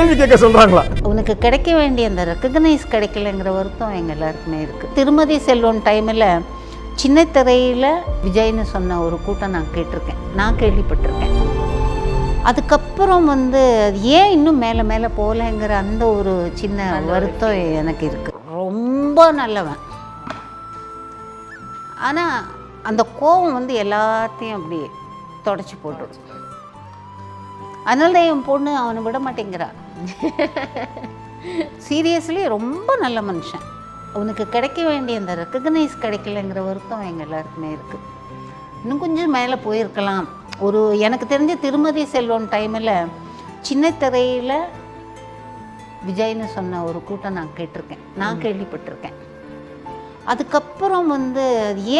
கேள்வி கேட்க சொல்கிறாங்களா? உனக்கு கிடைக்க வேண்டிய அந்த ரெக்கக்னைஸ் கிடைக்கலங்கிற வருத்தம் எங்கள் எல்லாருக்குமே இருக்குது. திருமதி செல்வம் டைமில் சின்ன திரையில் விஜய்னு சொன்ன ஒரு கூட்டம் நான் கேட்டிருக்கேன், நான் கேள்விப்பட்டிருக்கேன். அதுக்கப்புறம் அது ஏன் இன்னும் மேலே மேலே போகலைங்கிற அந்த ஒரு சின்ன வருத்தம் எனக்கு இருக்குது. ரொம்ப நல்லவன், ஆனால் அந்த கோபம் எல்லாத்தையும் அப்படி தொடச்சி போட்டுடும். அதனால தான் என் பொண்ணு அவனை விட மாட்டேங்கிறா. சீரியஸ்லி ரொம்ப நல்ல மனுஷன். அவனுக்கு கிடைக்க வேண்டிய அந்த ரெக்கக்னைஸ் கிடைக்கலங்கிற வருத்தம் எங்கள் எல்லாருக்குமே இருக்குது. இன்னும் கொஞ்சம் மேலே போயிருக்கலாம். எனக்கு தெரிஞ்ச திருமதி செல்வம் டைமில் சின்ன திரையில் விஜய்னு சொன்ன ஒரு கூட்டம் நான் கேட்டிருக்கேன், நான் கேள்விப்பட்டிருக்கேன். அதுக்கப்புறம்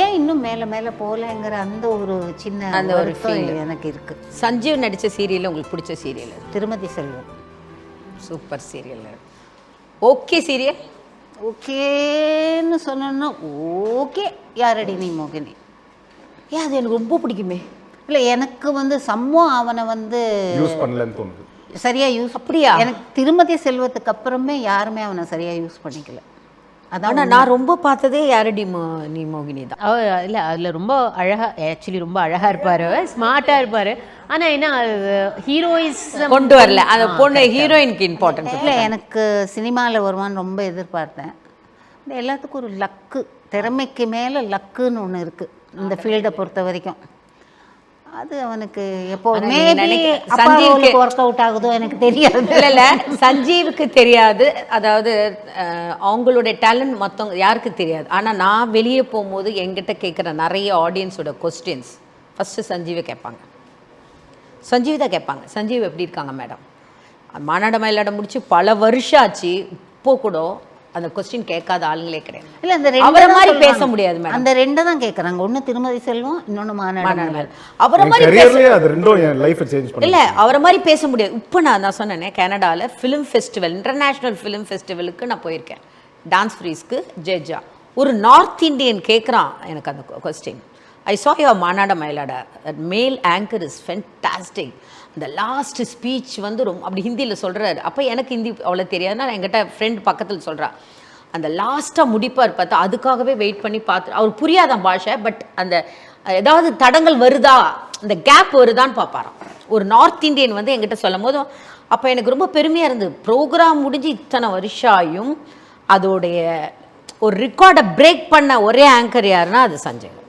ஏன் இன்னும் மேலே மேலே போகலைங்கிற அந்த ஒரு சின்ன அந்த ஒரு ஃபீல் எனக்கு இருக்குது. சஞ்சீவ் நடித்த சீரியலில் உங்களுக்கு பிடிச்ச serial Thirumathi Selvam. Super serial. Okay serial ஓகேன்னு சொன்னோன்னா ஓகே. யாரடி நீ மோகினி? ஏன் அது எனக்கு ரொம்ப பிடிக்குமே. இல்லை, எனக்கு சம்மோ அவனை யூஸ் பண்ணலன்னு தோணுது. சரியாக யூஸ். அப்படியா? எனக்கு திருமதி செல்வத்துக்கு அப்புறமே யாருமே அவனை சரியாக யூஸ் பண்ணிக்கல. அதான் நான் ரொம்ப பார்த்ததே யாரடி நீ மோகினி தான். இல்லை, அதில் ரொம்ப அழகாக, ஆக்சுவலி ரொம்ப அழகாக இருப்பார், ஸ்மார்ட்டாக இருப்பார். ஆனால் என்ன ஹீரோயிஸ் கொண்டு வரல, அந்த பொண்ணு ஹீரோயினுக்கு இம்பார்ட்டன்ட் இல்லை. எனக்கு சினிமாவில் வருவான்னு ரொம்ப எதிர்பார்த்தேன். இந்த எல்லாத்துக்கும் ஒரு லக்கு, திறமைக்கு மேலே லக்குன்னு ஒன்று இருக்குது இந்த ஃபீல்டை பொறுத்த வரைக்கும். அது அவனுக்கு எப்போதுமே சஞ்சீவுக்கு ஒர்க் அவுட் ஆகுதோ எனக்கு தெரியாது. இல்லை சஞ்சீவுக்கு தெரியாது, அதாவது அவங்களுடைய டேலண்ட் மற்றவங்க யாருக்கு தெரியாது. ஆனால் நான் வெளியே போகும்போது என்கிட்ட கேட்குற நிறைய ஆடியன்ஸோட கொஸ்டின்ஸ் ஃபஸ்ட்டு சஞ்சீவை கேட்பாங்க, சஞ்சீவ் தான் கேட்பாங்க. சஞ்சீவ் எப்படி இருக்காங்க மேடம்? மாநாட மயிலாடம் முடிச்சு பல வருஷம் ஆச்சு, இப்போ கூட அந்த கொஸ்டின் கேட்காத ஆளுங்களே கிடையாது. இல்லை, அந்த அவரை மாதிரி பேச முடியாது மேடம். அந்த ரெண்டை தான் கேட்குறாங்க. ஒன்று திருமதி செல்வம், இன்னொன்று மாநாடு. அவரை மாதிரி இல்லை, அவரை மாதிரி பேச முடியாது. இப்போ நான் சொன்னேனே, கனடாவில் ஃபிலிம் ஃபெஸ்டிவல், இன்டர்நேஷ்னல் ஃபிலிம் ஃபெஸ்டிவலுக்கு நான் போயிருக்கேன், டான்ஸ் ஃப்ரீஸ்க்கு ஜட்ஜா. ஒரு நார்த் இண்டியன் கேட்குறான் எனக்கு அந்த கொஸ்டின். ஐ சா யுவர் மாநாட மயிலாட, மேல் ஆங்கர் இஸ் ஃபென்டாஸ்டிக். அந்த லாஸ்ட் ஸ்பீச் ரொம்ப அப்படி ஹிந்தியில் சொல்கிறாரு. அப்போ எனக்கு ஹிந்தி அவ்வளோ தெரியாதுன்னா என்கிட்ட ஃப்ரெண்ட் பக்கத்தில் சொல்கிறா, அந்த லாஸ்ட்டாக முடிப்பார் பார்த்தா, அதுக்காகவே வெயிட் பண்ணி பார்த்து, அவர் புரியாதான் பாஷை, பட் அந்த ஏதாவது தடங்கள் வருதா, இந்த கேப் வருதான்னு பார்ப்பாராம். ஒரு நார்த் இண்டியன் என்கிட்ட சொல்லும் போதும் அப்போ எனக்கு ரொம்ப பெருமையாக இருந்தது. ப்ரோக்ராம் முடிஞ்சு இத்தனை வருஷாயும் அதோடைய ஒரு ரெக்கார்டை பிரேக் பண்ண ஒரே ஆங்கர் யாருன்னா அது சஞ்சய்.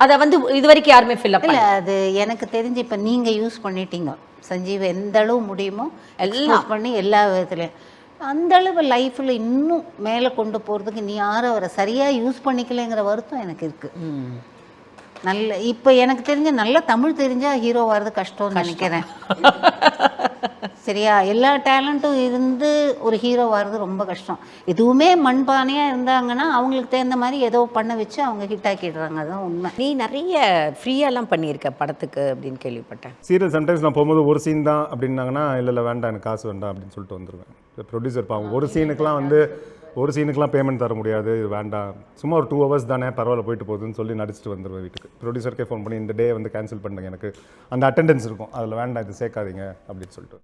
அதை இது வரைக்கும் யாருமே ஃபில் அப் இல்லை. அது எனக்கு தெரிஞ்சு இப்போ நீங்கள் யூஸ் பண்ணிட்டீங்க சஞ்சீவ், எந்த அளவு முடியுமோ எல்லாம் பண்ணி எல்லா விதத்துலையும். அந்த அளவு லைஃப்பில் இன்னும் மேலே கொண்டு போகிறதுக்கு நீ யாரும் அவரை சரியாக யூஸ் பண்ணிக்கலைங்கிற வருத்தம் எனக்கு இருக்குது. நல்ல இப்போ எனக்கு தெரிஞ்ச நல்ல தமிழ் தெரிஞ்சால் ஹீரோ வர்றது கஷ்டம்னு நினைக்கிறேன். சரியா? எல்லா டேலண்ட்டும் இருந்து ஒரு ஹீரோ வர்றது ரொம்ப கஷ்டம். எதுவுமே மண்பானையாக இருந்தாங்கன்னா அவங்களுக்கு தகுந்த மாதிரி ஏதோ பண்ண வச்சு அவங்க ஹிட் ஆக்கிடுறாங்க. அதுதான் உண்மை. நீ நிறைய ஃப்ரீயாலாம் பண்ணியிருக்க படத்துக்கு அப்படின்னு கேள்விப்பட்டேன். சீரியல் சம்டைம்ஸ் நான் போகும்போது ஒரு சீன் தான் அப்படின்னாங்கன்னா, இல்லை வேண்டாம் எனக்கு காசு வேண்டாம் அப்படின்னு சொல்லிட்டு வந்துடுவேன். ப்ரொடியூசர் பாவம், ஒரு சீனுக்கெலாம் பேமெண்ட் தர முடியாது, இது வேண்டாம், சும்மா ஒரு 2 hours தானே, பரவாயில்ல போயிட்டு போகுதுன்னு சொல்லி நடிச்சிட்டு வந்துடுவேன் வீட்டுக்கு. ப்ரொடியூசருக்கே ஃபோன் பண்ணி இந்த டே கேன்சல் பண்ணுங்க, எனக்கு அந்த அட்டெண்டன்ஸ் இருக்கும், அதில் வேண்டாம் இது சேர்க்காதீங்க அப்படின்னு சொல்லிட்டு.